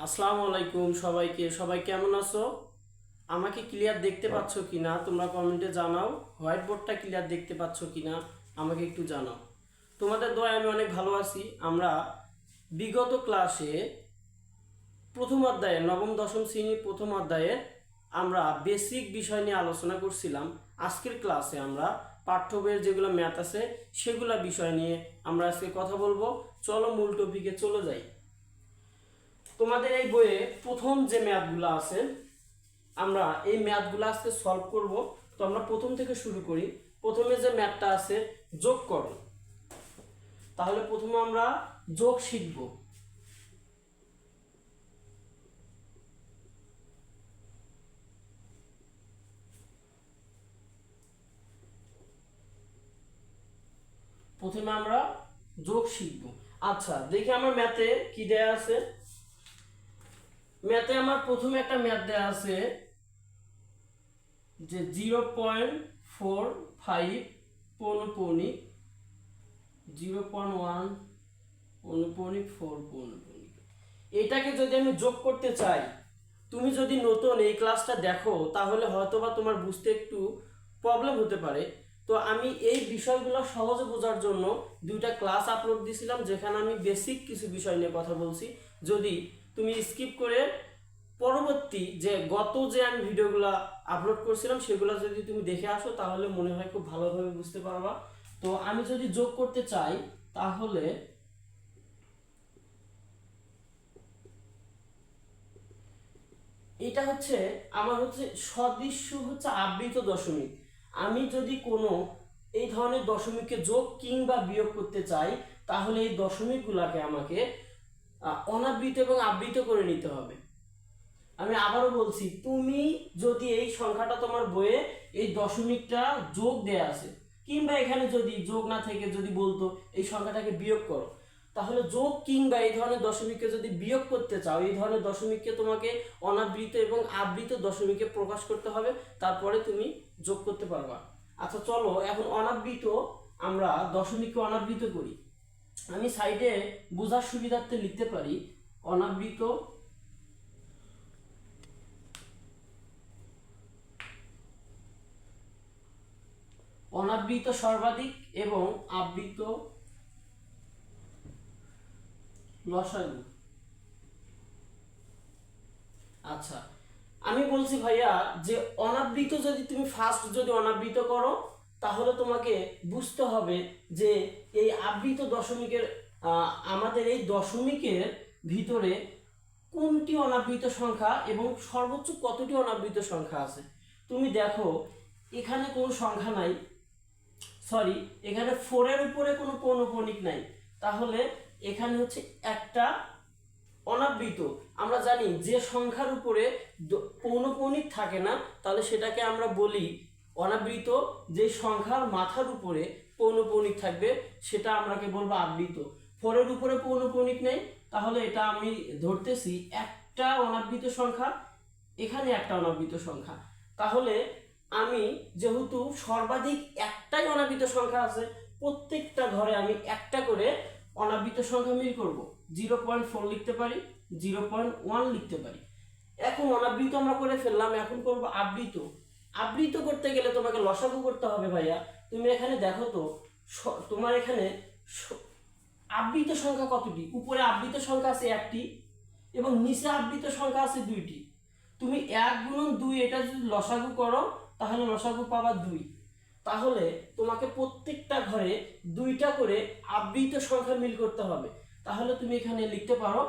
আসসালামু আলাইকুম সবাইকে। সবাই কেমন আছো? আমাকে ক্লিয়ার দেখতে পাচ্ছ কিনা তোমরা কমেন্টে জানাও। হোয়াইট বোর্ডটা ক্লিয়ার দেখতে পাচ্ছ কিনা আমাকে একটু জানাও। তোমাদের দয়ায় আমি অনেক ভালো আছি। আমরা বিগত ক্লাসে প্রথম অধ্যায়ে নবম দশম শ্রেণীর প্রথম অধ্যায়ের আমরা বেসিক বিষয় নিয়ে আলোচনা করছিলাম। আজকের ক্লাসে আমরা পাঠ্য বইয়ের যেগুলো ম্যাথ আছে সেগুলো বিষয় নিয়ে আমরা আজকে কথা বলবো। চলো মূল টপিকে চলে যাই। তোমাদের এই বইয়ে প্রথম যে ম্যাথগুলো আছে আমরা এই ম্যাথগুলো আজকে সলভ করব। তো আমরা প্রথম থেকে শুরু করি। প্রথমে যে ম্যাথটা আছে যোগ করো। তাহলে প্রথমে আমরা যোগ শিখব। প্রথমে আমরা যোগ শিখব। আচ্ছা দেখি আমার ম্যাথে কি দেয়া আছে। ম্যাথে আমার প্রথমে একটা ম্যাথ দেয়া আছে যে 0.45 পৌনঃপুনিক 0.1 পৌনঃপুনিক 4 পৌনঃপুনিক। এটাকে যদি আমি যোগ করতে চাই, তুমি যদি নতুন এই ক্লাসটা দেখো তাহলে হয়তোবা তোমার বুঝতে একটু প্রবলেম হতে পারে। তো আমি এই বিষয়গুলো সহজে বোঝার জন্য দুইটা ক্লাস আপলোড দিয়েছিলাম যেখানে আমি বেসিক কিছু বিষয় নিয়ে কথা বলছি। যদি তুমি স্কিপ করে পরবর্তী যে গত যে আমি ভিডিওগুলো আপলোড করছিলাম সেগুলো যদি তুমি দেখে আসো তাহলে মনে হয় খুব ভালোভাবে বুঝতে পারবা। তো আমি যদি যোগ করতে চাই তাহলে এটা হচ্ছে আমার হচ্ছে সদৃশ্য হচ্ছে আবৃত দশমিক। আমি যদি কোনো এই ধরনের দশমিককে যোগ কিংবা বিয়োগ করতে চাই তাহলে এই দশমিকগুলোকে আমাকে অনাবৃত এবং আবৃত করে নিতে হবে। আমি আবারও বলছি, তুমি যদি এই সংখ্যাটা তোমার বইয়ে এই দশমিকটা যোগ দেয়া আছে কিংবা এখানে যদি যোগ না থেকে যদি বলতো এই সংখ্যাটাকে বিয়োগ করো, তাহলে যোগ কিংবা এই ধরনের দশমিককে যদি বিয়োগ করতে চাও এই ধরনের দশমিককে তোমাকে অনাবৃত এবং আবৃত দশমিকে প্রকাশ করতে হবে, তারপরে তুমি যোগ করতে পারবা। আচ্ছা চলো এখন অনাবৃত আমরা দশমিককে অনাবৃত করি। আমি সাইডে বোঝার সুবিধার্থে লিখতে পারি অনাবৃত অনাবৃত সর্বাধিক এবং আবৃত লসাগু। আচ্ছা আমি বলছি ভাইয়া যে অনাবৃত যদি তুমি ফার্স্ট যদি অনাবৃত করো তাহলে তোমাকে বুঝতে হবে যে এই আবৃত দশমিকের আমাদের এই দশমিকের ভিতরে কোনটি অনাবৃত সংখ্যা এবং সর্বোচ্চ কতটি অনাবৃত সংখ্যা আছে। তুমি দেখো এখানে কোনো সংখ্যা নাই, সরি এখানে 4 এর উপরে কোনো পৌনঃপুনিক নাই, তাহলে এখানে হচ্ছে একটা অনাবৃত। আমরা জানি যে সংখ্যার উপরে পৌনঃপুনিক থাকে না তাহলে সেটাকে আমরা বলি অনাবৃত। যে সংখ্যার মাথার উপরে পৌনঃপুনিক থাকবে সেটা আমরাকে বলবো আবৃত। 4 এর উপরে পৌনঃপুনিক নেই তাহলে এটা আমি ধরতেছি একটা অনাবৃত সংখ্যা, এখানে একটা অনাবৃত সংখ্যা। তাহলে আমি যেহেতু সর্বাধিক একটাই অনাবৃত সংখ্যা আছে, প্রত্যেকটা ঘরে আমি একটা করে অনাবৃত সংখ্যা মিল করব। 0.4 লিখতে পারি, 0.1 লিখতে পারি। এখন অনাবৃত আমরা করে ফেললাম, এখন করব আবৃত। আবৃত করতে গেলে তোমাকে লসাগু করতে হবে ভাইয়া। তুমি এখানে দেখো তো তোমার এখানে আবৃত সংখ্যা কতটি? উপরে আবৃত সংখ্যা আছে একটি এবং নিচে আবৃত সংখ্যা আছে দুইটি। তুমি 1 গুণন 2 এটা যদি লসাগু করো তাহলে লসাগু পাবা 2। তাহলে তোমাকে প্রত্যেকটা ঘরে দুইটা করে আবৃত সংখ্যা মিল করতে হবে। তাহলে তুমি এখানে লিখতে পারো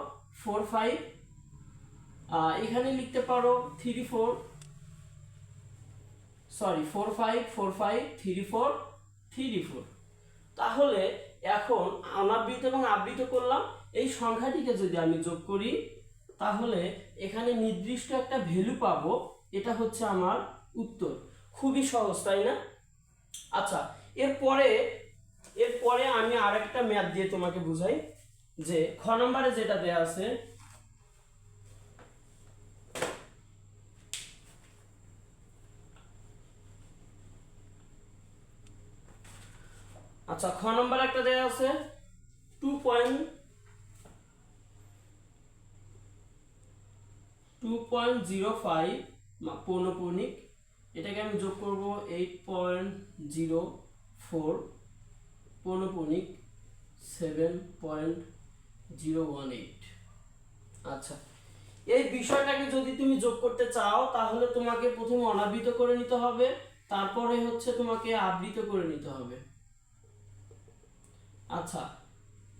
4 5, এখানে লিখতে পারো 3 4, সরি 4 5 4 5 3 4 3 4। তাহলে এখন অনাবৃত এবং আবৃত করলাম, এই সংখ্যাটিকে যদি আমি যোগ করি তাহলে এখানে নির্দিষ্ট একটা ভ্যালু পাবো, এটা হচ্ছে আমার উত্তর। খুবই সহজ তাই না? আচ্ছা এরপরে এরপরে আমি আরেকটা ম্যাথ দিয়ে তোমাকে বুঝাই যে খ নম্বরে যেটা দেয়া আছে আচ্ছা খ নম্বর একটা দেয়া আছে 2.5 2.05 পৌনঃপুনিক, এটাকে আমি যোগ করব 8.04 পৌনঃপুনিক 7.018। আচ্ছা, এই বিষয়টাকে যদি তুমি যোগ করতে চাও তাহলে তোমাকে প্রথমে অনাবৃত করে নিতে হবে, তারপরে হচ্ছে তোমাকে আবৃত করে নিতে হবে। আচ্ছা,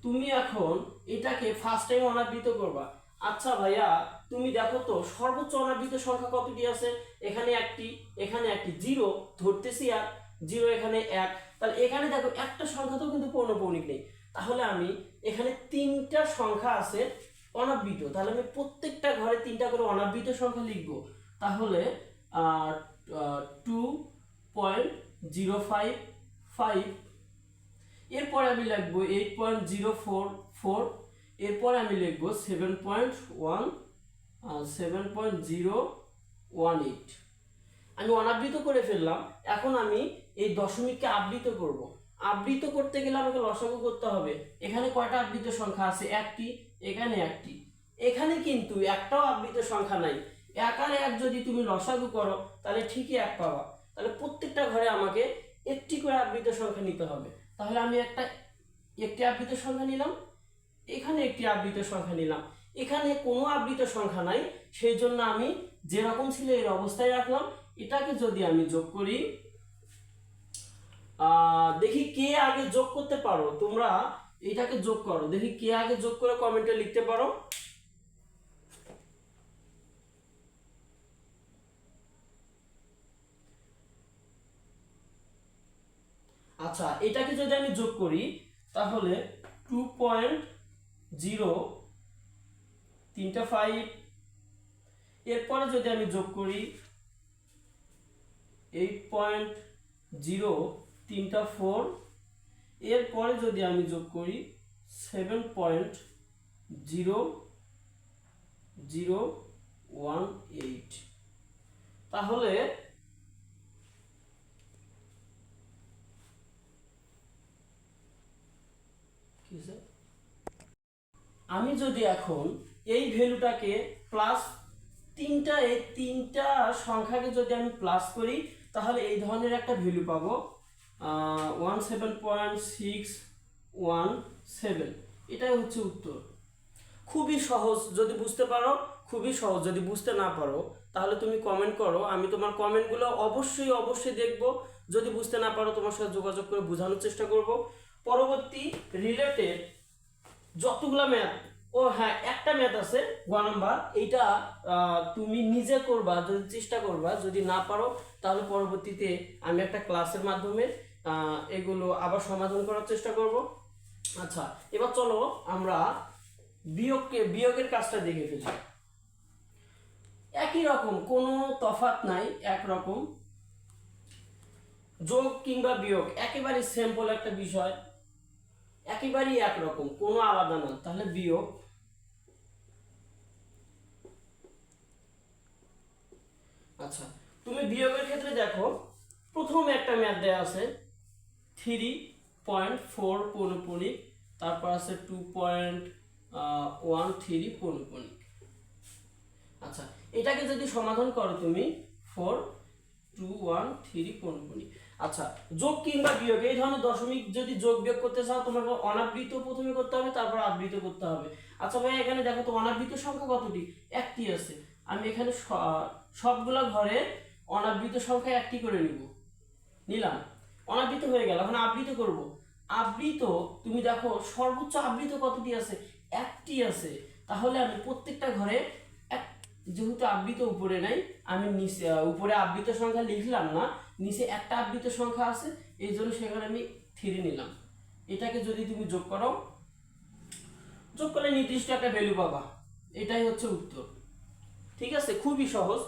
তুমি এখন এটাকে ফার্স্ট টাইম অনাবৃত করবা। আচ্ছা ভাইয়া, তুমি দেখো তো সর্বোচ্চ অনাবৃত সংখ্যা কতটি আছে? এখানে একটি, এখানে একটি, 0 ধরতেছি আর 0 এখানে 1, তাহলে এখানে দেখো একটা সংখ্যাতেও কিন্তু পৌনঃপুনিক নেই। তাহলে আমি এখানে 3টা সংখ্যা আছে অনাবৃত, তাহলে আমি প্রত্যেকটা ঘরে 3টা করে অনাবৃত সংখ্যা লিখব। তাহলে 2.055, এরপরে আমি লিখবো 8.044, এরপরে আমি লিখবো 7.018। আমি অনাবৃত করে ফেললাম। এখন আমি এই দশমিককে আবৃত করব। আবৃত করতে গেলে আমাকে লসাগু করতে হবে। এখানে কয়টা আবৃত সংখ্যা আছে? একটি, এখানে একটি, এখানে কিন্তু একটাও আবৃত সংখ্যা নাই। 1 আর 1 যদি তুমি লসাগু করো তাহলে ঠিকই 1 পাবা। তাহলে প্রত্যেকটা ঘরে আমাকে একটি করে আবৃত সংখ্যা নিতে হবে। তাহলে আমি একটি আবৃত সংখ্যা নিলাম, এখানে একটি আবৃত সংখ্যা নিলাম, এখানে কোনো আবৃত সংখ্যা নাই, সেই জন্য আমি যেরকম ছিল এর অবস্থায় রাখলাম। এটাকে যদি আমি যোগ করি, দেখি কে আগে যোগ করতে পারো। তোমরা এটাকে যোগ করো, দেখি কে আগে যোগ করে কমেন্টে লিখতে পারো। আচ্ছা, এটাকে যদি আমি যোগ করি তাহলে 2.035, এরপরে যদি আমি যোগ করি 8.034, এরপরে যদি আমি যোগ করি 7.0018, তাহলে আমি যদি এখন এই ভ্যালুটাকে প্লাস এই তিনটা সংখ্যাকে যদি আমি প্লাস করি তাহলে এই ধরনের একটা ভ্যালু পাবো 17.617। এটাই হচ্ছে উত্তর। খুবই সহজ যদি বুঝতে পারো, খুবই সহজ। যদি বুঝতে না পারো তাহলে তুমি কমেন্ট করো, আমি তোমার কমেন্টগুলো অবশ্যই দেখব। যদি বুঝতে না পারো তোমার সাথে যোগাযোগ করে বোঝানোর চেষ্টা করব। পরবর্তী রিলেটেড যতগুলা ম্যাথ, ও হ্যাঁ, একটা ম্যাথ আছে গ নাম্বার, এইটা তুমি নিজে করবা, যদি চেষ্টা করবা। যদি না পারো তাহলে পরবর্তীতে আমি একটা ক্লাসের মাধ্যমে এগুলো আবার সমাধান করার চেষ্টা করব। আচ্ছা, এবার চলো আমরা বিয়োগের কাজটা দেখে ফেলি। একই রকম, কোনো তফাৎ নাই, একরকম। যোগ কিংবা বিয়োগ একেবারে সিম্পল একটা বিষয়, একেবারেই একরকম, কোনো আলাদা না। তাহলে বিয়োগ, আচ্ছা তুমি বিয়োগের ক্ষেত্রে দেখো প্রথম একটা ম্যাথ দেয়া আছে 3.4 পৌনঃপুনিক, তারপর আছে 2.13 পৌনঃপুনিক। আচ্ছা, এটাকে যদি সমাধান করো তুমি 4213 পৌনঃপুনিক। আচ্ছা, যোগ কিংবা বিয়োগ এই ধরনের দশমিক যদি যোগ বিয়োগ করতে চাও তোমাকে অনাবৃত প্রথমে করতে হবে, তারপর আবৃত করতে হবে। আচ্ছা ভাই, এখানে দেখো তো অনাবৃত সংখ্যা কতটি? একটি আছে। আমি এখানে সবগুলা ঘরে অনাবৃত সংখ্যা একটি করে নিলাম, অনাবৃত হয়ে গেল। এখন আবৃত করব। আবৃত তুমি দেখো সর্বোচ্চ আবৃত কতটি আছে? একটি আছে। তাহলে আমি প্রত্যেকটা ঘরে যেহেতু আবৃত উপরে নাই, আমি নিচে উপরে আবৃত সংখ্যা লিখলাম না, নিচে একটা আবৃত সংখ্যা আছে, এই জন্য সেখানে আমি 3 নিলাম। এটাকে যদি তুমি যোগ করো, যোগ করলে নির্দিষ্ট একটা ভ্যালু পাবা। এটাই হচ্ছে উত্তর। ঠিক আছে, খুবই সহজ।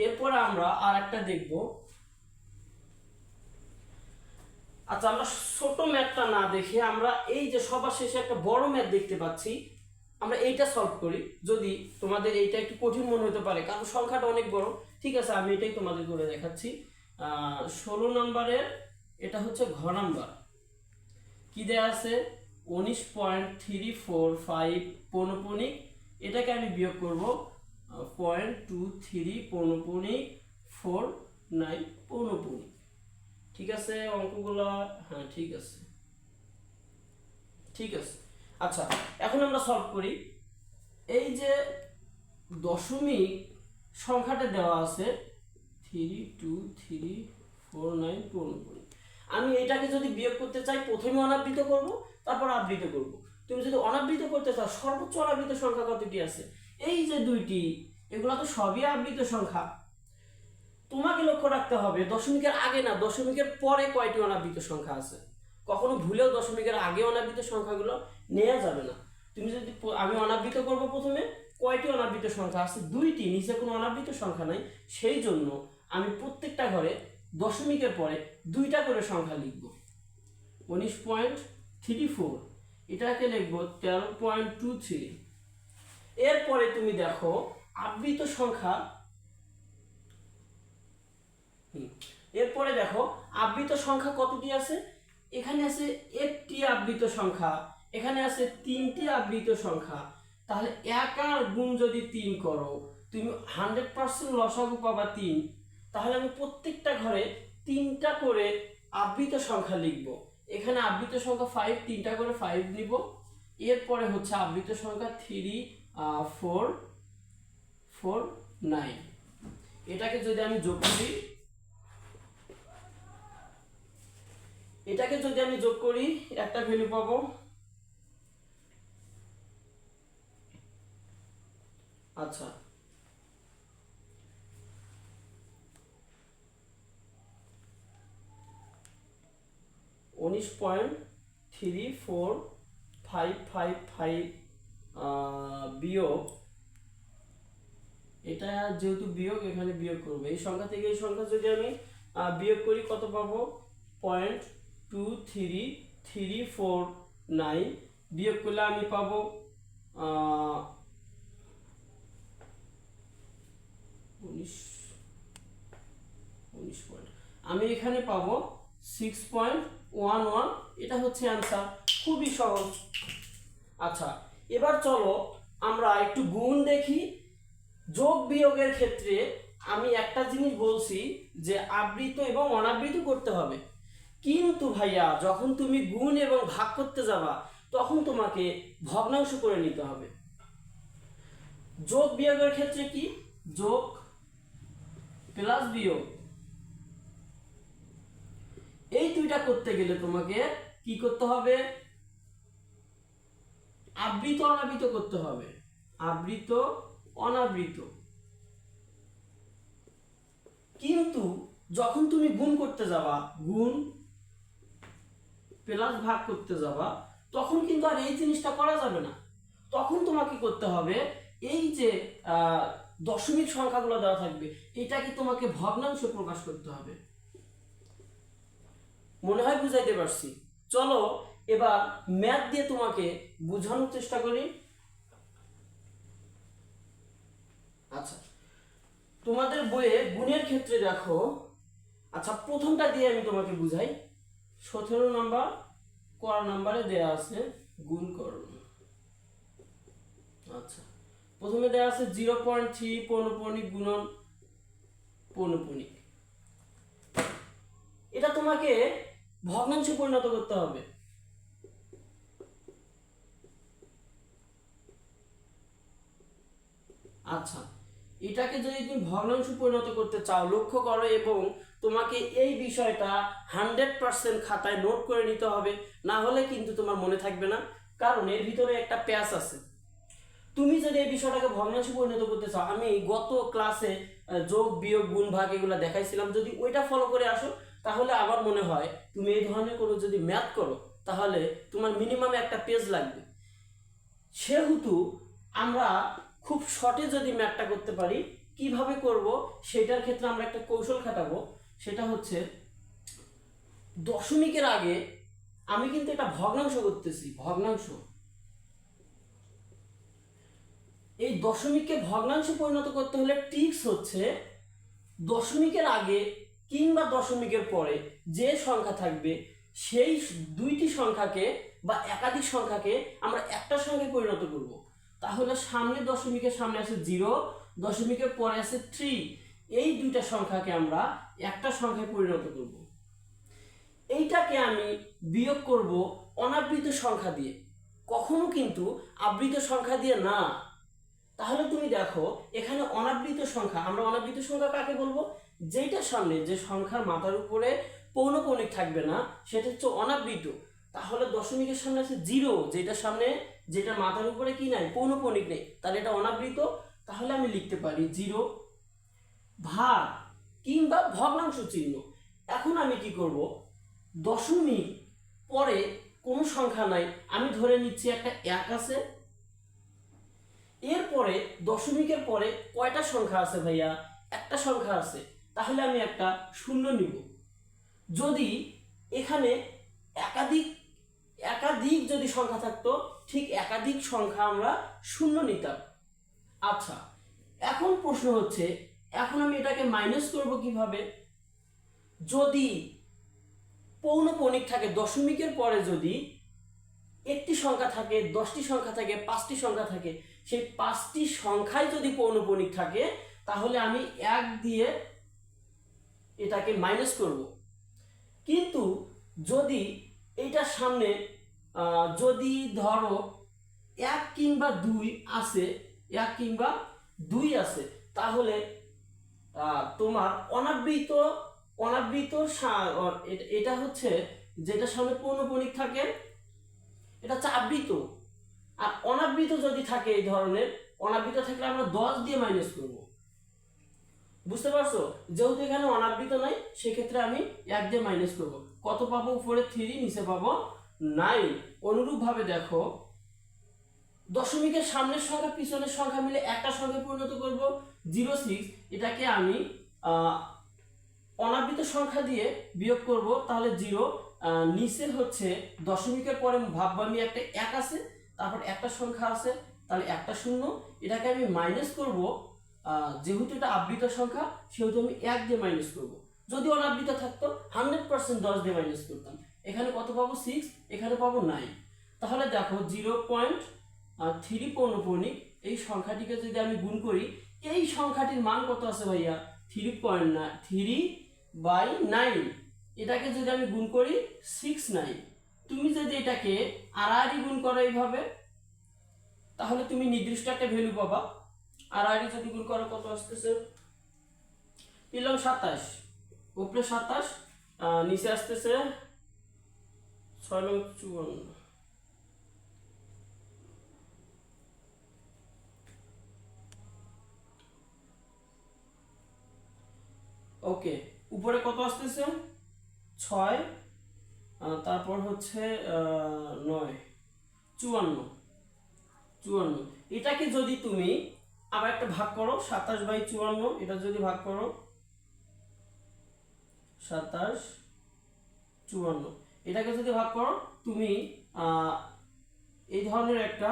এরপরে আমরা আর একটা দেখব। আচ্ছা, আমরা ছোট ম্যাথটা না দেখে আমরা এই যে সবার শেষে একটা বড় ম্যাথ দেখতে পাচ্ছি, আমরা এইটা সলভ করি। যদি তোমাদের এইটা একটু কঠিন মনে হতে পারে কারণ সংখ্যাটা অনেক বড়, ঠিক আছে, আমি এটাই তোমাদের করে দেখাচ্ছি। 16 নম্বরের এটা হচ্ছে ঘ নাম্বার। কি দেয়া আছে? 19.345 পৌনঃপুনিক এটাকে আমি বিয়োগ করব 0.23 পৌনপুণিক 49 পৌনপুণিক। ঠিক আছে অঙ্কগুলো? হ্যাঁ ঠিক আছে, ঠিক আছে। আচ্ছা এখন আমরা সলভ করি। এই যে দশমিক সংখ্যাটা দেওয়া আছে 32349 পৌনপুণিক, আমি এটাকে যদি বিয়োগ করতে চাই প্রথমে অনাবৃত করব, তারপর আবৃত করব। তুমি যদি অনাবৃত করতে চাও সর্বোচ্চ অনাবৃত সংখ্যা কতটি আছে? এই যে দুইটি, এগুলো তো সবই আবৃত সংখ্যা। তোমাকে লক্ষ্য রাখতে হবে দশমিকের আগে না দশমিকের পরে কয়টি অনাবৃত সংখ্যা আছে। কখনো ভুলেও দশমিকের আগে অনাবৃত সংখ্যাগুলো নেওয়া যাবে না। তুমি যদি আমি অনাবৃত করব প্রথমে, কয়টি অনাবৃত সংখ্যা আছে? দুইটি, নিচে কোনো অনাবৃত সংখ্যা নাই, সেই জন্য আমি প্রত্যেকটা ঘরে দশমিকের পরে দুইটা করে সংখ্যা লিখব। 19.34, এটাকে লিখব 13.23। এরপরে তুমি দেখো আবৃত সংখ্যা, এরপরে দেখো আবৃত সংখ্যা কতটি আছে। এখানে আছে একটি আবৃত সংখ্যা, এখানে আছে তিনটি আবৃত সংখ্যা। তাহলে 1 আর গুণ যদি 3 করো তুমি 100% লসাগু পাবা 3। তাহলে আমি প্রত্যেকটা ঘরে তিনটা করে আবৃত সংখ্যা লিখব। এখানে আবৃত সংখ্যা 5, তিনটা করে 5 নিব। এরপরে হচ্ছে আবৃত সংখ্যা 3 4 4 9। এটাকে যদি আমি যোগ করি, একটা ভ্যালু পাবো। আচ্ছা 19.3455 বিয়োগ, এটা যেহেতু বিয়োগ এখানে বিয়োগ করবো। এই সংখ্যা থেকে এই সংখ্যা যদি আমি বিয়োগ করি কত পাবো? 0.23349 বিয়োগ করলে আমি পাবো 19 পয়েন্ট, আমি এখানে পাবো 6.11। এটা হচ্ছে অ্যান্সার, খুবই সহজ। আচ্ছা এবার চলো আমরা একটু গুণ দেখি। যোগ বিয়োগের ক্ষেত্রে আমি একটা জিনিস বলছি যে আবৃত এবং অনাবৃত করতে হবে, কিন্তু ভাইয়া যখন তুমি গুণ এবং ভাগ করতে যাবা তখন তোমাকে ভগ্নাংশ করে নিতে হবে। যোগ বিয়োগের ক্ষেত্রে কি? যোগ প্লাস বিয়োগ, এই দুইটা করতে গেলে তোমাকে কি করতে হবে? আবৃত অনাবৃত করতে হবে, আবৃত অনাবৃত। কিন্তু যখন তুমি গুণ করতে যাবা, গুণ প্লাস ভাগ করতে যাবা, তখন কিন্তু আর এই জিনিসটা করা যাবে না। তখন তোমাকে করতে হবে এই যে দশমিক সংখ্যাগুলো দেওয়া থাকবে এটাকে তোমাকে ভগ্নাংশে প্রকাশ করতে হবে। মনে হয় বুঝাইতে পারছি? চলো এবার ম্যাথ দিয়ে তোমাকে বোঝানোর চেষ্টা করি। আচ্ছা তোমাদের বইয়ে গুণের ক্ষেত্রে দেখো, আচ্ছা প্রথমটা দিয়ে আমি তোমাকে বুঝাই। 17 নম্বর ক নম্বরে দেয়া আছে গুণ করো। আচ্ছা প্রথমে দেয়া আছে 0.3 পৌনপুণিক গুণন পৌনপুণিক। এটা তোমাকে ভগ্নাংশে পরিণত করতে হবে। আচ্ছা এটাকে যদি তুমি ভগ্নাংশে পরিণত করতে চাও, লক্ষ্য করো এবং তোমাকে এই বিষয়টা 100% খাতায় নোট করে নিতে হবে, না হলে কিন্তু তোমার মনে থাকবে না। কারণ এর ভিতরে একটা প্যাচ আছে। তুমি যদি এই বিষয়টাকে ভগ্নাংশে পরিণত করতে চাও, আমি গত ক্লাসে যোগ বিয়োগ গুণ ভাগ এগুলো দেখাইছিলাম, যদি ওইটা ফলো করে আসো তাহলে আমার মনে হয় তুমি এই ধরনের কোনো যদি ম্যাথ করো তাহলে তোমার মিনিমাম একটা পেজ লাগবে। সেহেতু আমরা খুব শর্টে যদি ম্যাথটা করতে পারি, কিভাবে করব সেটার ক্ষেত্রে আমরা একটা কৌশল খাটাবো। সেটা হচ্ছে দশমিকের আগে আমি কিন্তু এটা ভগ্নাংশ করতেছি, ভগ্নাংশ। এই দশমিককে ভগ্নাংশে পরিণত করতে হলে ট্রিক্স হচ্ছে দশমিকের আগে কিংবা দশমিকের পরে যে সংখ্যা থাকবে সেই দুইটি সংখ্যাকে বা একাধিক সংখ্যাকে আমরা একটা সংখ্যায় পরিণত করব। তাহলে সামনে দশমিকের সামনে আছে 0, দশমিকের পরে আছে 3। এই দুইটা সংখ্যাকে আমরা একটা সংখ্যায় পরিণত করব। এইটাকে আমি বিয়োগ করব অনাবৃত সংখ্যা দিয়ে, কখনো কিন্তু আবৃত সংখ্যা দিয়ে না। তাহলে তুমি দেখো এখানে অনাবৃত সংখ্যা, আমরা অনাবৃত সংখ্যা কাকে বলবো? যেটার সামনে যে সংখ্যার মাথার উপরে পৌনঃপুনিক থাকবে না সেটা হচ্ছে অনাবৃত। তাহলে দশমিকের সামনে আছে 0, যেটার সামনে, যেটা মাথার উপরে কি নাই, পৌনঃপুনিক নেই, তাহলে এটা অনাবৃত। তাহলে আমি লিখতে পারি 0 ভাগ কিংবা ভগ্নাংশ চিহ্ন। এখন আমি কি করব, দশমিক পরে কোনো সংখ্যা নাই, আমি ধরে নিচ্ছি একটা 1 আছে। এরপরে দশমিকের পরে কয়টা সংখ্যা আছে ভাইয়া? একটা সংখ্যা আছে, তাহলে আমি একটা শূন্য নিব। যদি এখানে একাধিক একাধিক যদি সংখ্যা থাকতো, ঠিক একাধিক সংখ্যা আমরা শূন্য নিতাম। আচ্ছা, এখন প্রশ্ন হচ্ছে, এখন আমি এটাকে মাইনাস করব কিভাবে? যদি পৌনঃপুনিক থাকে, দশমিকের পরে যদি একটি সংখ্যা থাকে, 10টি সংখ্যা থাকে, 5টি সংখ্যা থাকে, সেই 5টি সংখ্যায় যদি পৌনঃপুনিক থাকে তাহলে আমি 1 দিয়ে এটাকে মাইনাস করব। কিন্তু যদি এইটার সামনে যদি ধরো 1 কিংবা 2 আছে, 1 কিংবা 2 আছে, তাহলে তোমার অনাবৃত এটা হচ্ছে যেটার সামনে পৌনঃপুনিক থাকে, এটা হচ্ছে আবৃত। আর অনাবৃত যদি থাকে, এই ধরনের অনাবৃত থাকলে আমরা 10 দিয়ে মাইনাস করব। বুঝতে পারছো? যেহেতু এখানে অনাবৃত নাই, সেক্ষেত্রে আমি 1 দিয়ে মাইনাস করব। কত পাবো? উপরে 3, নিচে পাবো 9। অনুরূপ ভাবে দেখো, দশমিকের সামনের সংখ্যা পিছনের সংখ্যা মিলে একটা সংখ্যায় পরিণত করব 06, এটাকে আমি অনাবৃত সংখ্যা দিয়ে বিয়োগ করব, তাহলে 0। নিচে হচ্ছে দশমিকের পরে ভাববো আমি একটা 1 আছে, তারপর একটা সংখ্যা আছে, তাহলে একটা শূন্য। এটাকে আমি মাইনাস করব, যেহেতু এটা আবৃত সংখ্যা সেহেতু আমি 1 দিয়ে মাইনাস করব। যদি অনাবৃত থাকতো 100% 10 দিয়ে মাইনাস করতাম। এখানে কত পাবো? 6, এখানে পাবো 9। তাহলে দেখো 0.3 পৌনঃপুনিক, এই সংখ্যাটিকে যদি আমি গুণ করি, এই সংখ্যাটির মান কত আছে ভাইয়া? 3/9। এটাকে যদি আমি গুণ করি 69। তুমি যদি এটাকে আড়াআড়ি গুণ করো এইভাবে, তাহলে তুমি নির্দিষ্ট একটা ভ্যালু পাবা। আড়াআড়ি যদি গুণ করো কত আসতেছে? 27, উপরে 27, নিচে আসতেছে 654। ওকে, উপরে কত আসতেছে? 6, তারপর হচ্ছে 9, 54। এটাকে যদি তুমি আবার একটা ভাগ করো, 27/54, এটা যদি ভাগ করো 27, 54, এটাকে যদি ভাগ করো তুমি এই ধরনের একটা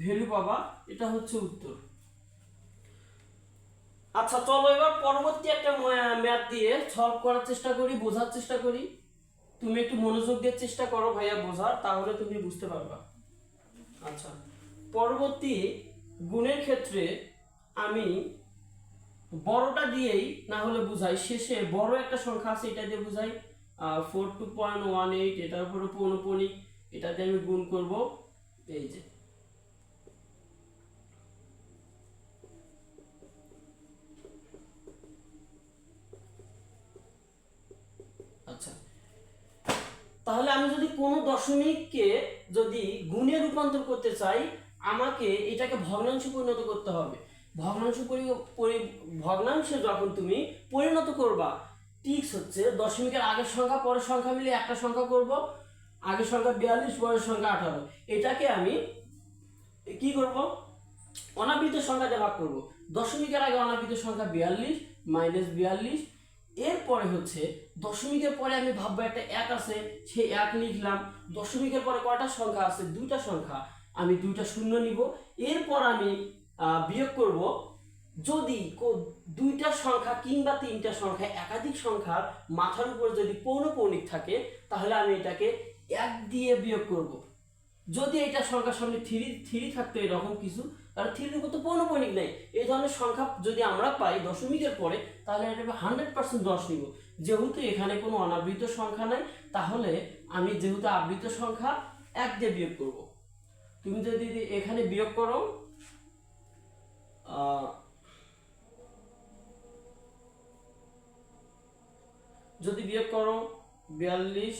ভ্যালু পাবা। এটা হচ্ছে উত্তর। আচ্ছা, চলো এবার পরবর্তী একটা ম্যাথ দিয়ে সলভ করার চেষ্টা করি, বোঝার চেষ্টা করি। তুমি একটু মনোযোগ দিয়ে চেষ্টা করো ভাইয়া বোঝার, তাহলে তুমি বুঝতে পারবা। আচ্ছা, পরবর্তী গুণের ক্ষেত্রে আমি বড়টা দিয়েই না হলে বুঝাই, শেষে বড় একটা সংখ্যা আছে এটা দিয়ে বুঝাই। 42.18, এটার উপরে পৌনঃপুনিক, এটা দিয়ে আমি গুণ করব। এই যে আচ্ছা, তাহলে আমি যদি কোনো দশমিককে যদি গুণে রূপান্তর করতে চাই, আমাকে এটাকে ভগ্নাংশে পরিণত করতে হবে। ভগ্নাংশে যখন তুমি পরিণত করবা, টিক্স হচ্ছে দশমিকের আগের সংখ্যা পরের সংখ্যা মিলে একটা সংখ্যা করব। আগের সংখ্যা 42, পরের সংখ্যা 18। এটাকে আমি কি করব? অনাবৃত সংখ্যা দিয়ে ভাগ করব। দশমিকের আগে অনাবৃত সংখ্যা 42 -42। এরপরে হচ্ছে দশমিকের পরে আমি ভাববো একটা 1 আছে, সেই 1 লিখলাম। দশমিকের পরে কয়টা সংখ্যা আছে? 2টা সংখ্যা, আমি 2টা শূন্য নিব। এরপর আমি বিয়োগ করব। যদি 2টা সংখ্যা কিংবা 3টা সংখ্যা, একাধিক সংখ্যার মাথার উপর যদি পৌনঃপুনিক থাকে, তাহলে আমি এটাকে 1 দিয়ে বিয়োগ করব। যদি এটা সংখ্যার সামনে থ্রি থ্রি থাকতো এরকম কিছু, আর থ্রির উপর তো পৌনঃপুনিক নেই, এই ধরনের সংখ্যা যদি আমরা পাই দশমিকের পরে, তাহলে এটা 100% 10 নিব। যেহেতু এখানে কোনো অনাবৃত সংখ্যা নাই, তাহলে আমি যেহেতু আবৃত সংখ্যা 1 দিয়ে বিয়োগ করব। তুমি যদি এখানে বিয়োগ করো যদি বিয়োগ করো 42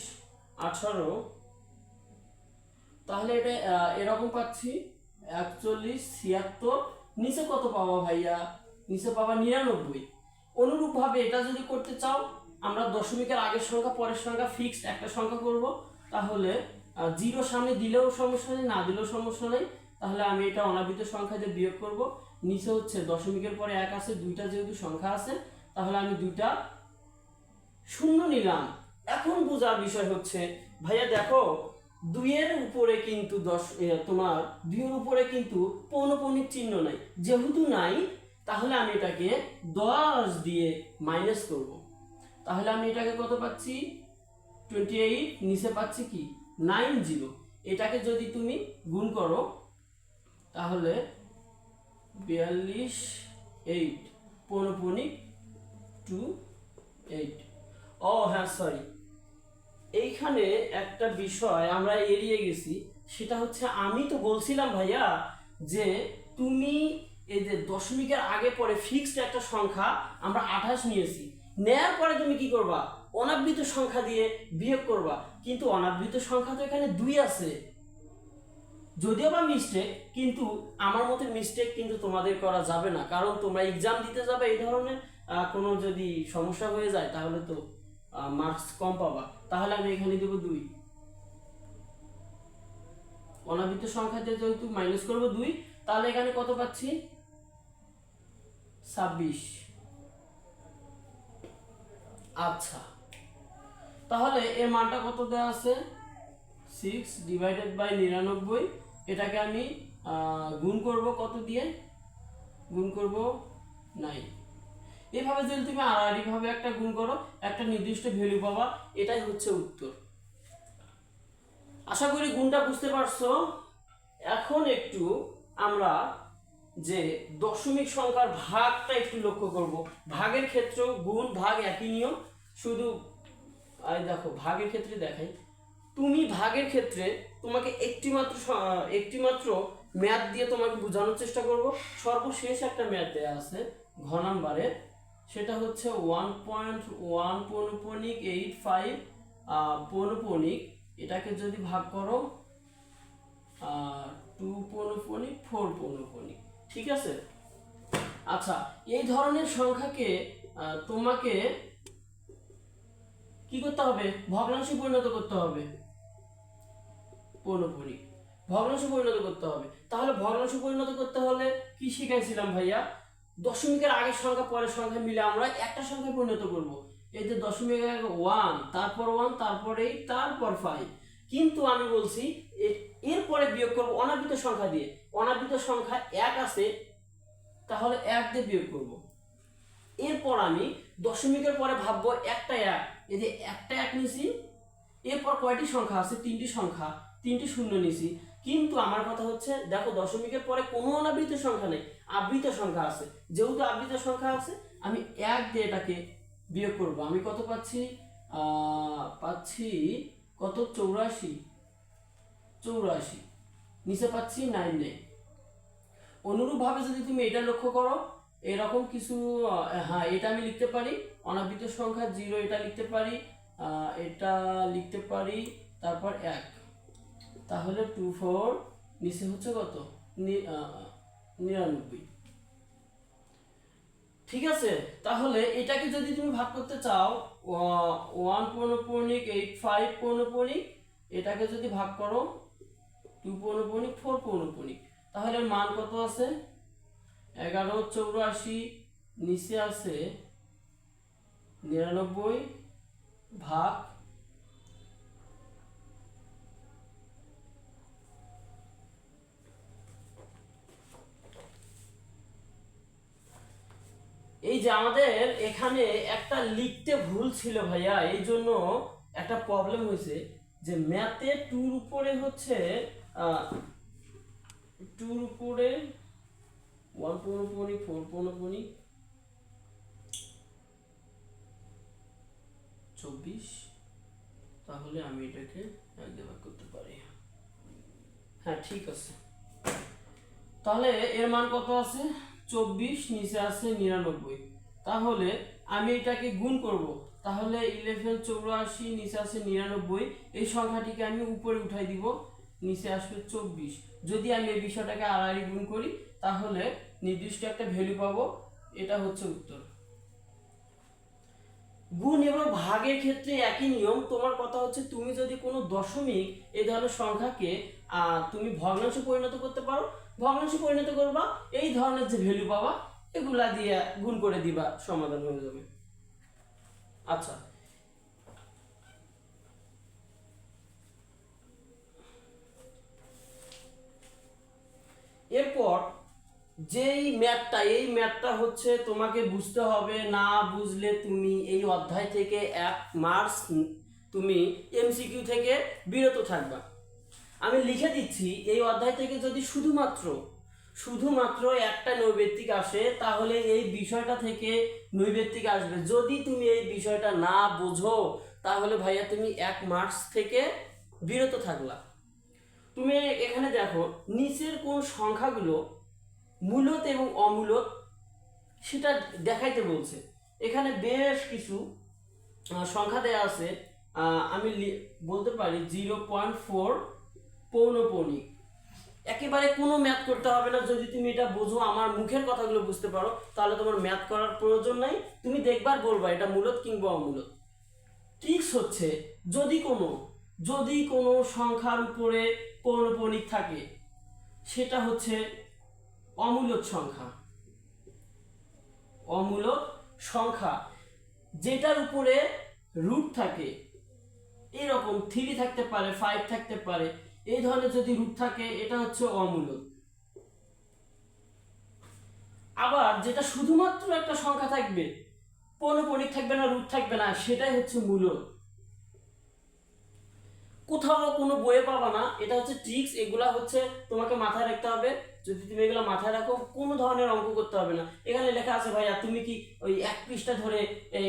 18, তাহলে এটা এরকম পাচ্ছি 41 76, নিচে কত পাবা ভাইয়া? নিচে পাবা 99। অনুরূপ ভাবে এটা যদি করতে চাও, আমরা দশমিকের আগের সংখ্যা পরের সংখ্যা ফিক্সড একটা সংখ্যা করব। তাহলে 0 সামনে দিলেও সমস্যা নেই, না দিলেও সমস্যা নেই। তাহলে আমি এটা অনাবৃত সংখ্যা দিয়ে বিয়োগ করব। নিচে হচ্ছে দশমিকের পরে 1 আছে, দুইটা যেহেতু সংখ্যা আছে, তাহলে আমি দুইটা শূন্য নিলাম। এখন বোঝার বিষয় হচ্ছে ভাইয়া দেখো, দুইয়ের উপরে কিন্তু তোমার দুইয়ের উপরে কিন্তু পৌনঃপুনিক চিহ্ন নাই, যেহেতু নাই তাহলে আমি এটাকে 10 দিয়ে মাইনাস করব। তাহলে আমি এটাকে কত পাচ্ছি? 28, নিচে পাচ্ছি কি 90। এটাকে যদি তুমি গুণ করো তাহলে 42 8 পৌনঃপুনিক 28। ও হ্যাঁ সরি, এইখানে একটা বিষয় আমরা এড়িয়ে গেছি, সেটা হচ্ছে আমি তো বলছিলাম ভাইয়া যে তুমি এই যে দশমিকের আগে পরে ফিক্সড একটা সংখ্যা আমরা 28 নিয়েছি, নেয়ার পরে তুমি কি করবা? অনাবৃত সংখ্যা দিয়ে বিয়োগ করবা। কিন্তু অনাবৃত সংখ্যা তো এখানে 2 আছে, যদিও বা মিস্টেক, কিন্তু আমার মতে মিস্টেক কিন্তু তোমাদের করা যাবে না, কারণ তোমরা এক্সাম দিতে যাবে, এই ধরনের কোনো যদি সমস্যা হয়ে যায় তাহলে তো মার্কস কম পাবা। তাহলে আমি এখানে দেব 2, অনাবৃত সংখ্যা দিয়ে যেহেতু মাইনাস করব 2, তাহলে এখানে কত পাচ্ছি? 26। আচ্ছা, তাহলে এর মানটা কত দেওয়া আছে? 6 ডিভাইডেড বাই 99। এটাকে আমি গুণ করব কত দিয়ে? গুণ করব 9। এভাবে যদি তুমি আড়াআড়ি ভাবে একটা গুণ করো, একটা নির্দিষ্ট ভ্যালু পাবা। এটাই হচ্ছে উত্তর। আশা করি গুণটা বুঝতে পারছো। এখন একটু আমরা যে দশমিক সংখ্যার ভাগটা একটু লক্ষ্য করব। ভাগের ক্ষেত্রেও গুণ ভাগ একই নিয়ম, শুধু দেখো ভাগের ক্ষেত্রে দেখাই। তুমি ভাগের ক্ষেত্রে তোমাকে একটি মাত্র ম্যাথ দিয়ে তোমাকে বোঝানোর চেষ্টা করব। সর্বশেষ একটা ম্যাথ দেওয়া আছে ঘ নাম্বারে, সেটা হচ্ছে 1.1 পৌনঃপুনিক 85 পৌনঃপুনিক, এটাকে যদি ভাগ করো 2 পৌনঃপুনিক 4 পৌনঃপুনিক। ঠিক আছে? আচ্ছা, এই ধরনের সংখ্যাকে তোমাকে কি করতে হবে? ভগ্নাংশে পরিণত করতে হবে। পৌনঃপুনিক ভগ্নাংশে পরিণত করতে হবে। তাহলে ভগ্নাংশে পরিণত করতে হলে কি শিখাইছিলাম ভাইয়া? দশমিকের আগের সংখ্যা পরের সংখ্যা মিলে আমরা একটা সংখ্যায় পরিণত করব। এই যে দশমিকের আগে 1, তারপর 1, তারপর 8, তারপর 5। কিন্তু আমি বলছি এরপরে বিয়োগ করব অনাবৃত সংখ্যা দিয়ে। অনাবৃত সংখ্যা 1 আছে, তাহলে 1 দিয়ে বিয়োগ করব। এরপর আমি দশমিকের পরে ভাববো একটা 1, এই যে একটা 1 নিছি। এরপর কয়টি সংখ্যা আছে? 3টি সংখ্যা, 3টি শূন্য নিছি। কিন্তু আমার কথা হচ্ছে দেখো, দশমিকের পরে কোনো অনাবৃত সংখ্যা নেই, আবৃত সংখ্যা আছে। যেহেতু আবৃত সংখ্যা আছে, আমি 1 দিয়ে এটাকে বিয়োগ করব। আমি কত পাচ্ছি? পাচ্ছি কত? 84। নিচে পাচ্ছি 99। অনুরূপভাবে যদি তুমি এটা লক্ষ্য করো, এরকম কিছু, হ্যাঁ এটা আমি লিখতে পারি অনাবৃত সংখ্যা 0, এটা লিখতে পারি, এটা লিখতে পারি, তারপর 1, তাহলে 24, নিচে হচ্ছে কত? 99। ঠিক আছে? তাহলে এটাকে যদি তুমি ভাগ করতে চাও 1 পৌনঃপুনিক 85 পৌনঃপুনিক, এটাকে যদি ভাগ করো 2 পৌনঃপুনিক 4 পৌনঃপুনিক, তাহলে মান কত আছে? 1184। নিচে আছে 99 ভাগ এই যে আমাদের এখানে একটা লিখতে ভুল ছিল ভাইয়া, এই জন্য একটা প্রবলেম হয়েছে যে ম্যাথে 2 উপরে হচ্ছে টুর উপরে 1 পৌনঃপুনিক 4 পৌনঃপুনিক 24, তাহলে আমি এটাকে এক দিয়ে ভাগ করতে পারি। হ্যাঁ ঠিক আছে, তাহলে এর মান কত আছে 24, নিচে আছে 99। তাহলে আমি এটাকে গুণ করব, তাহলে 1184 নিচে আছে 99, এই সংখ্যাটিকে আমি উপরে উঠাই দিব, নিচে আসবে 24। যদি আমি এই বিষয়টাকে আড়াআড়ি গুণ করি তাহলে নির্দিষ্ট একটা ভ্যালু পাবো, এটা হচ্ছে উত্তর। গুণ এবং ভাগের ক্ষেত্রে একই নিয়ম। তোমার কথা হচ্ছে তুমি যদি কোনো দশমিক এই ধরনের সংখ্যাকে তুমি ভগ্নাংশে পরিণত করতে পারো, ভগ্নাংশে পরিণত করবা, এই ধরনের যে ভ্যালু পাবা এগুলা দিয়ে গুণ করে দিবা, সমাধান হয়ে যাবে। আচ্ছা, এরপর যেই ম্যাথটা, এই ম্যাথটা হচ্ছে তোমাকে বুঝতে হবে, না বুঝলে তুমি এই অধ্যায় থেকে 1 মার্কস তুমি এমসিকিউ থেকে বিরত থাকবা। আমি লিখে দিচ্ছি, এই অধ্যায় থেকে যদি শুধুমাত্র একটা নৈবেত্তিক আসে তাহলে এই বিষয়টা থেকে নৈবেত্তিক আসবে। যদি তুমি এই বিষয়টা না বোঝো তাহলে ভাইয়া তুমি 1 মার্কস থেকে বিরত থাকলা। তুমি এখানে দেখো নিচের কোন সংখ্যাগুলো মূলত এবং অমূলত সেটা দেখাইতে বলছে। এখানে বেশ কিছু সংখ্যা দেয়া আছে, আমি বলতে পারি 0.4 পৌনঃপুনিক। একেবারে কোনো ম্যাথ করতে হবে না, যদি তুমি এটা বোঝো, আমার মুখের কথাগুলো বুঝতে পারো, তাহলে তোমার ম্যাথ করার প্রয়োজন নাই। তুমি দেখবার বলবা এটা মূলত কিংবা অমূলত। ট্রিক্স হচ্ছে যদি কোনো সংখ্যার উপরে পৌনঃপুনিক থাকে সেটা হচ্ছে অমূলত সংখ্যা। যেটার উপরে রুট থাকে, এরকম 3 থাকতে পারে, 5 থাকতে পারে, এই ধরনের যদি রুট থাকে এটা হচ্ছে অমূলত। আবার যেটা শুধুমাত্র একটা সংখ্যা থাকবে, পৌনঃপুনিক থাকবে না, রুট থাকবে না, সেটাই হচ্ছে মূলত। কোথাও কোনো বইয়ে পাবা না, এটা হচ্ছে ট্রিক্স। এগুলা হচ্ছে তোমাকে মাথায় রাখতে হবে। যদি তুমি এগুলো মাথায় রাখো কোনো ধরনের অঙ্ক করতে হবে না। এখানে লেখা আছে ভাইয়া তুমি কি ওই 1 পৃষ্ঠা ধরে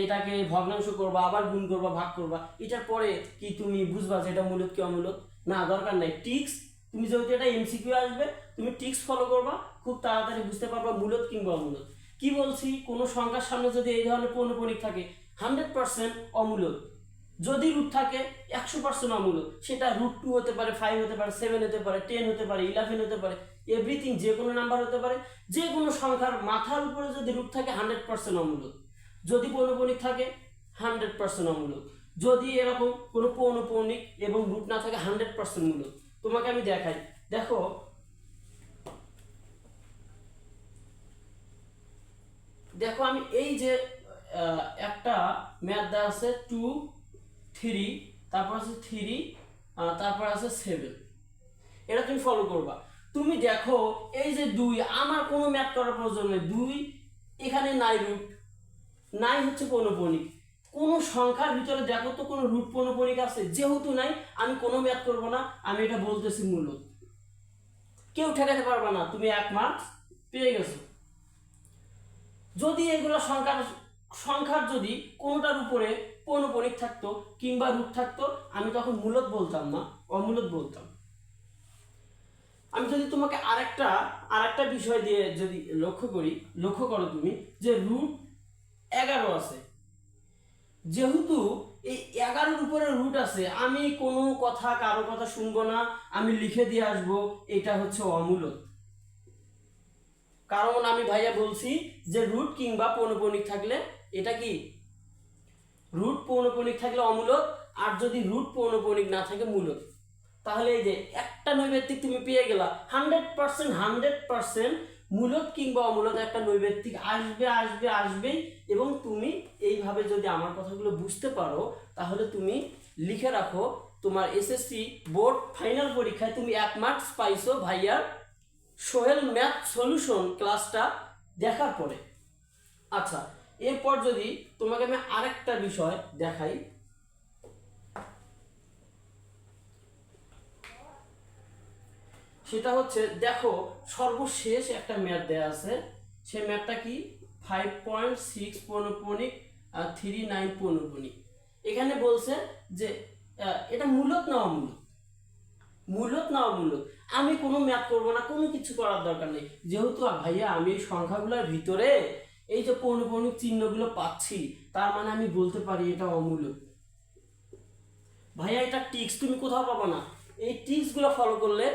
এটাকে ভগ্নাংশ করবা, আবার গুণ করবা, ভাগ করবা, এটার পরে কি তুমি বুঝবা যে এটা মূলত কি অমূলত? না, দরকার নাই। ট্রিক্স, তুমি যেহেতু এটা এমসিকিউ আসবে, তুমি ট্রিক্স ফলো করবা, খুব তাড়াতাড়ি বুঝতে পারবা মূলত কিংবা অমূলত। কি বলছি, কোনো সংখ্যার সামনে যদি এই ধরনের পৌনঃপুনিক থাকে 100% অমূলত। যদি রুট থাকে 100% অমূলত। সেটা √2 হতে পারে, 5 হতে পারে, 7 হতে পারে, 10 হতে পারে, 11 হতে পারে, এভরিথিং, যে কোনো নাম্বার হতে পারে। যে কোনো সংখ্যার মাথার উপরে যদি রুট থাকে 100% অমূলত। যদি পৌনঃপুনিক থাকে 100% অমূলত। যদি এরকম কোনো পৌনঃপুনিক এবং রুট না থাকে 100% মূলত। তোমাকে আমি দেখাই, দেখো আমি এই যে একটা ম্যাথ দেওয়া আছে 2 3, তারপর আছে 3, তারপর আছে 7, এটা তুমি ফলো করবা। তুমি দেখো এই যে 2, আমার কোনো ম্যাথ করার প্রয়োজন নেই, 2 এখানে নাই, রুট নাই, হচ্ছে পৌনঃপুনিক। কোনো সংখ্যার ভিতরে দেখো তো কোনো রুট পৌনঃপুনিক আছে? যেহেতু নাই, আমি কোনো ম্যাথ করব না, আমি এটা বলতেছি মূলত। কেউ ঠেকাতে পারবে না, তুমি 1 মার্কস পেয়ে গেছো। যদি এগুলো সংখ্যার যদি কোনোটার উপরে পৌনঃপুনিক থাকতো কিংবা রুট থাকতো, আমি তখন মূলত বলতাম না, অমূলত বলতাম। আমি যদি তোমাকে আরেকটা বিষয় দিয়ে যদি লক্ষ্য করো তুমি যে √11 আছে, যেহেতু এই 11-এর উপরে রুট আছে, আমি কারো কথা শুনবো না, আমি লিখে দিয়ে আসবো এটা হচ্ছে অমূলত। কারণ আমি ভাইয়া বলছি যে রুট কিংবা পৌনঃপুনিক থাকলে এটা কি, রুট পৌনঃপুনিক থাকলে অমূলত, আর যদি রুট পৌনঃপুনিক না থাকে মূলত। তাহলে এই যে একটা নৈবেত্তিক তুমি পেয়ে গেলা, 100% মূলত কিংবা অমূলত একটা নৈবেত্তিক আসবেই। এবং তুমি এইভাবে যদি আমার কথাগুলো বুঝতে পারো তাহলে তুমি লিখে রাখো, তোমার এসএসসি বোর্ড ফাইনাল পরীক্ষায় তুমি 1 মার্কস পাইছো ভাইয়ার সোহেল ম্যাথ সলিউশন ক্লাসটা দেখার পরে। আচ্ছা, এরপর যদি তোমাকে আমি আরেকটা বিষয় দেখাই, সেটা হচ্ছে দেখো সর্বশেষ একটা ম্যাথ দেয়া আছে, সেই ম্যাথটা কি 5.6 পৌনঃপুনিক 39 পৌনঃপুনিক। এখানে বলছে যে এটা মূলত না অমূলত, মূলত না অমূলত। আমি কোনো ম্যাথ করবো না, কোনো কিছু করার দরকার নেই, যেহেতু ভাইয়া আমি এই সংখ্যাগুলোর ভিতরে এই যে পৌনঃপুনিক চিহ্নগুলো পাচ্ছি, তার মানে আমি বলতে পারি এটা অমূলত। ভাইয়া এটা টিক্স তুমি কোথাও পাবো না, এই টিক্সগুলো ফলো করলে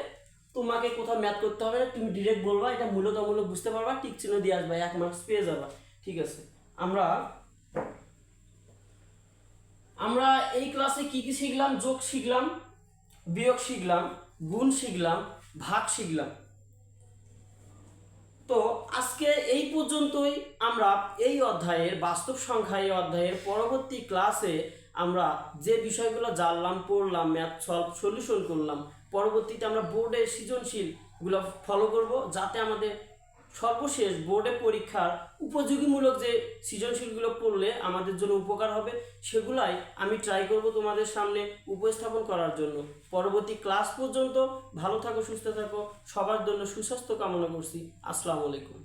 তোমাকে কোথাও ম্যাথ করতে হবে না, তুমি ডিরেক্ট বলবা এটা মূলত অমূলত বুঝতে পারবা, টিক চিহ্ন দিয়ে আসবা, 1 মার্কস পেয়ে যাবা। ঠিক আছে, আমরা এই ক্লাসে কি কি শিখলাম? যোগ শিখলাম, বিয়োগ শিখলাম, গুণ শিখলাম, ভাগ শিখলাম। তো আজকে এই পর্যন্তই। আমরা এই অধ্যায়ের বাস্তব সংখ্যা এই অধ্যায়ের পরবর্তী ক্লাসে আমরা যে বিষয়গুলো জানলাম, পড়লাম, ম্যাথ সলভ সলিউশন করলাম, পরবর্তীতে আমরা বোর্ডের সৃজনশীলগুলো ফলো করব, যাতে আমাদের সর্বশেষ বোর্ডে পরীক্ষার উপযোগীমূলক যে সৃজনশীলগুলো পড়লে আমাদের জন্য উপকার হবে, সেগুলাই আমি ট্রাই করব তোমাদের সামনে উপস্থাপন করার জন্য। পরবর্তী ক্লাস পর্যন্ত ভালো থাকো, সুস্থ থাকো, সবার জন্য সুস্বাস্থ্য কামনা করছি। আসসালামু আলাইকুম।